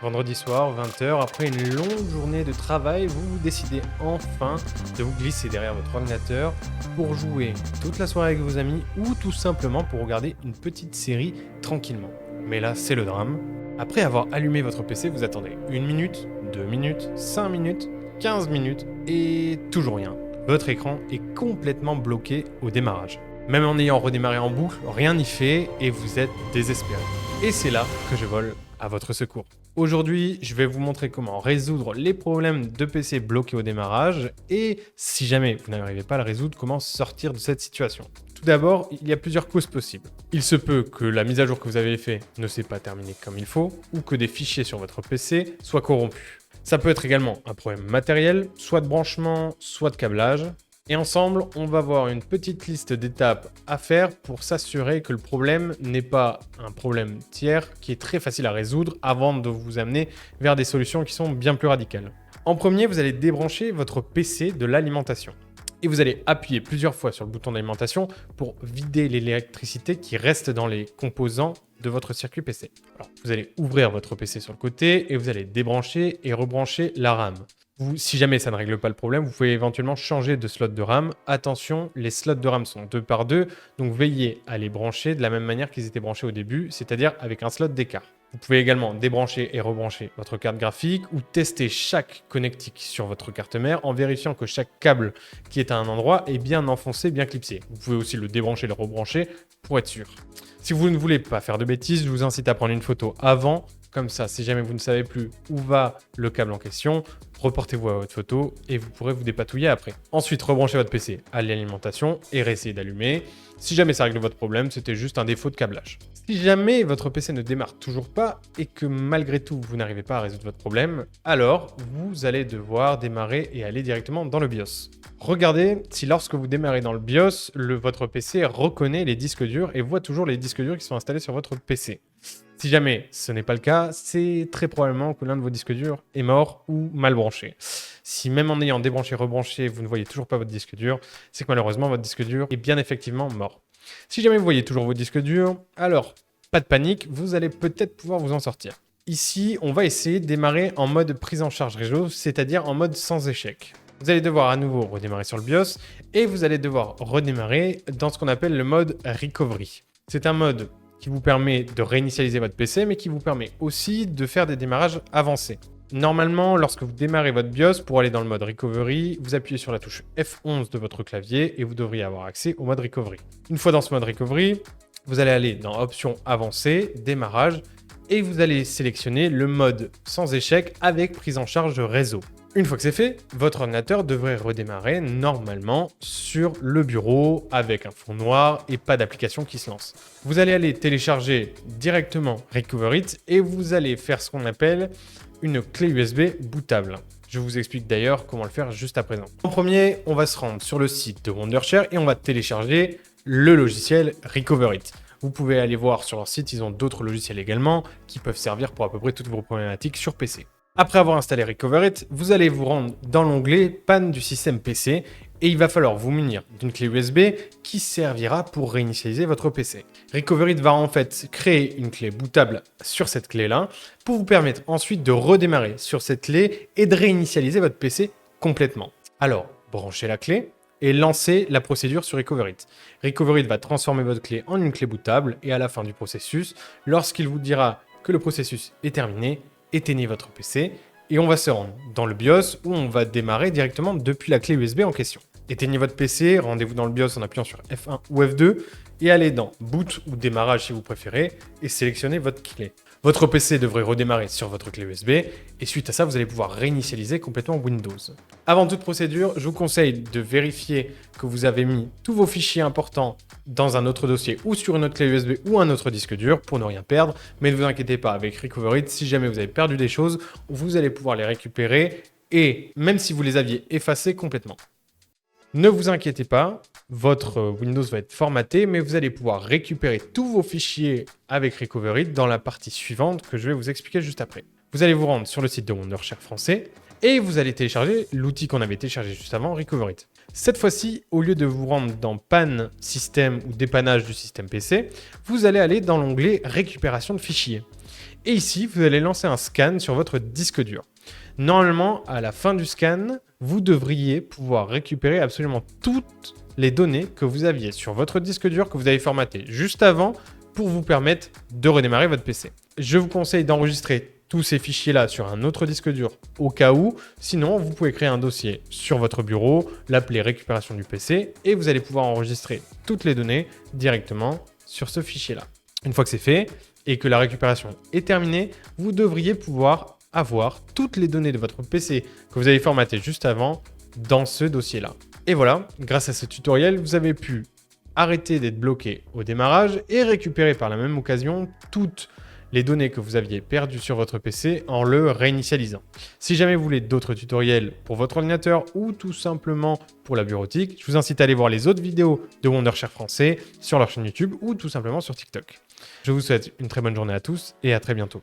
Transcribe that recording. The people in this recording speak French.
Vendredi soir, 20h, après une longue journée de travail, vous décidez enfin de vous glisser derrière votre ordinateur pour jouer toute la soirée avec vos amis ou tout simplement pour regarder une petite série tranquillement. Mais là, c'est le drame. Après avoir allumé votre PC, vous attendez 1 minute, 2 minutes, 5 minutes, 15 minutes et toujours rien. Votre écran est complètement bloqué au démarrage. Même en ayant redémarré en boucle, rien n'y fait et vous êtes désespéré. Et c'est là que je vole à votre secours. Aujourd'hui, je vais vous montrer comment résoudre les problèmes de PC bloqués au démarrage et si jamais vous n'arrivez pas à le résoudre, comment sortir de cette situation. Tout d'abord, il y a plusieurs causes possibles. Il se peut que la mise à jour que vous avez faite ne s'est pas terminée comme il faut ou que des fichiers sur votre PC soient corrompus. Ça peut être également un problème matériel, soit de branchement, soit de câblage. Et ensemble, on va voir une petite liste d'étapes à faire pour s'assurer que le problème n'est pas un problème tiers qui est très facile à résoudre avant de vous amener vers des solutions qui sont bien plus radicales. En premier, vous allez débrancher votre PC de l'alimentation. Et vous allez appuyer plusieurs fois sur le bouton d'alimentation pour vider l'électricité qui reste dans les composants de votre circuit PC. Alors, vous allez ouvrir votre PC sur le côté et vous allez débrancher et rebrancher la RAM. Si jamais ça ne règle pas le problème, vous pouvez éventuellement changer de slot de RAM. Attention, les slots de RAM sont 2 par 2, donc veillez à les brancher de la même manière qu'ils étaient branchés au début, c'est-à-dire avec un slot d'écart. Vous pouvez également débrancher et rebrancher votre carte graphique ou tester chaque connectique sur votre carte mère en vérifiant que chaque câble qui est à un endroit est bien enfoncé, bien clipsé. Vous pouvez aussi le débrancher et le rebrancher pour être sûr. Si vous ne voulez pas faire de bêtises, je vous incite à prendre une photo avant. Comme ça, si jamais vous ne savez plus où va le câble en question, reportez-vous à votre photo et vous pourrez vous dépatouiller après. Ensuite, rebranchez votre PC à l'alimentation et réessayez d'allumer. Si jamais ça règle votre problème, c'était juste un défaut de câblage. Si jamais votre PC ne démarre toujours pas et que malgré tout vous n'arrivez pas à résoudre votre problème, alors vous allez devoir démarrer et aller directement dans le BIOS. Regardez si lorsque vous démarrez dans le BIOS, votre PC reconnaît les disques durs et voit toujours les disques durs qui sont installés sur votre PC. Si jamais ce n'est pas le cas, c'est très probablement que l'un de vos disques durs est mort ou mal branché. Si même en ayant débranché et rebranché, vous ne voyez toujours pas votre disque dur, c'est que malheureusement votre disque dur est bien effectivement mort. Si jamais vous voyez toujours vos disques durs, alors pas de panique, vous allez peut-être pouvoir vous en sortir. Ici, on va essayer de démarrer en mode prise en charge réseau, c'est-à-dire en mode sans échec. Vous allez devoir à nouveau redémarrer sur le BIOS et vous allez devoir redémarrer dans ce qu'on appelle le mode recovery. C'est un mode qui vous permet de réinitialiser votre PC, mais qui vous permet aussi de faire des démarrages avancés. Normalement, lorsque vous démarrez votre BIOS, pour aller dans le mode Recovery, vous appuyez sur la touche F11 de votre clavier et vous devriez avoir accès au mode Recovery. Une fois dans ce mode Recovery, vous allez aller dans Options avancées, Démarrage, et vous allez sélectionner le mode sans échec avec prise en charge réseau. Une fois que c'est fait, votre ordinateur devrait redémarrer normalement sur le bureau avec un fond noir et pas d'application qui se lance. Vous allez aller télécharger directement Recoverit et vous allez faire ce qu'on appelle une clé USB bootable. Je vous explique d'ailleurs comment le faire juste à présent. En premier, on va se rendre sur le site de Wondershare et on va télécharger le logiciel Recoverit. Vous pouvez aller voir sur leur site, ils ont d'autres logiciels également qui peuvent servir pour à peu près toutes vos problématiques sur PC. Après avoir installé Recoverit, vous allez vous rendre dans l'onglet Panne du système PC et il va falloir vous munir d'une clé USB qui servira pour réinitialiser votre PC. Recoverit va en fait créer une clé bootable sur cette clé-là pour vous permettre ensuite de redémarrer sur cette clé et de réinitialiser votre PC complètement. Alors, branchez la clé et lancez la procédure sur Recoverit. Recoverit va transformer votre clé en une clé bootable et à la fin du processus, lorsqu'il vous dira que le processus est terminé, éteignez votre PC et on va se rendre dans le BIOS où on va démarrer directement depuis la clé USB en question. Éteignez votre PC, rendez-vous dans le BIOS en appuyant sur F1 ou F2 et allez dans Boot ou Démarrage si vous préférez et sélectionnez votre clé. Votre PC devrait redémarrer sur votre clé USB et suite à ça, vous allez pouvoir réinitialiser complètement Windows. Avant toute procédure, je vous conseille de vérifier que vous avez mis tous vos fichiers importants dans un autre dossier ou sur une autre clé USB ou un autre disque dur pour ne rien perdre. Mais ne vous inquiétez pas, avec Recoverit, si jamais vous avez perdu des choses, vous allez pouvoir les récupérer et même si vous les aviez effacées complètement. Ne vous inquiétez pas, votre Windows va être formaté, mais vous allez pouvoir récupérer tous vos fichiers avec Recoverit dans la partie suivante que je vais vous expliquer juste après. Vous allez vous rendre sur le site de Wondershare français et vous allez télécharger l'outil qu'on avait téléchargé juste avant, Recoverit. Cette fois-ci, au lieu de vous rendre dans Panne système ou dépannage du système PC, vous allez aller dans l'onglet Récupération de fichiers. Et ici, vous allez lancer un scan sur votre disque dur. Normalement, à la fin du scan, vous devriez pouvoir récupérer absolument toutes les données que vous aviez sur votre disque dur que vous avez formaté juste avant pour vous permettre de redémarrer votre PC. Je vous conseille d'enregistrer tous ces fichiers-là sur un autre disque dur au cas où. Sinon, vous pouvez créer un dossier sur votre bureau, l'appeler récupération du PC et vous allez pouvoir enregistrer toutes les données directement sur ce fichier-là. Une fois que c'est fait et que la récupération est terminée, vous devriez pouvoir avoir toutes les données de votre PC que vous avez formaté juste avant dans ce dossier-là. Et voilà, grâce à ce tutoriel, vous avez pu arrêter d'être bloqué au démarrage et récupérer par la même occasion toutes les données que vous aviez perdues sur votre PC en le réinitialisant. Si jamais vous voulez d'autres tutoriels pour votre ordinateur ou tout simplement pour la bureautique, je vous incite à aller voir les autres vidéos de Wondershare français sur leur chaîne YouTube ou tout simplement sur TikTok. Je vous souhaite une très bonne journée à tous et à très bientôt.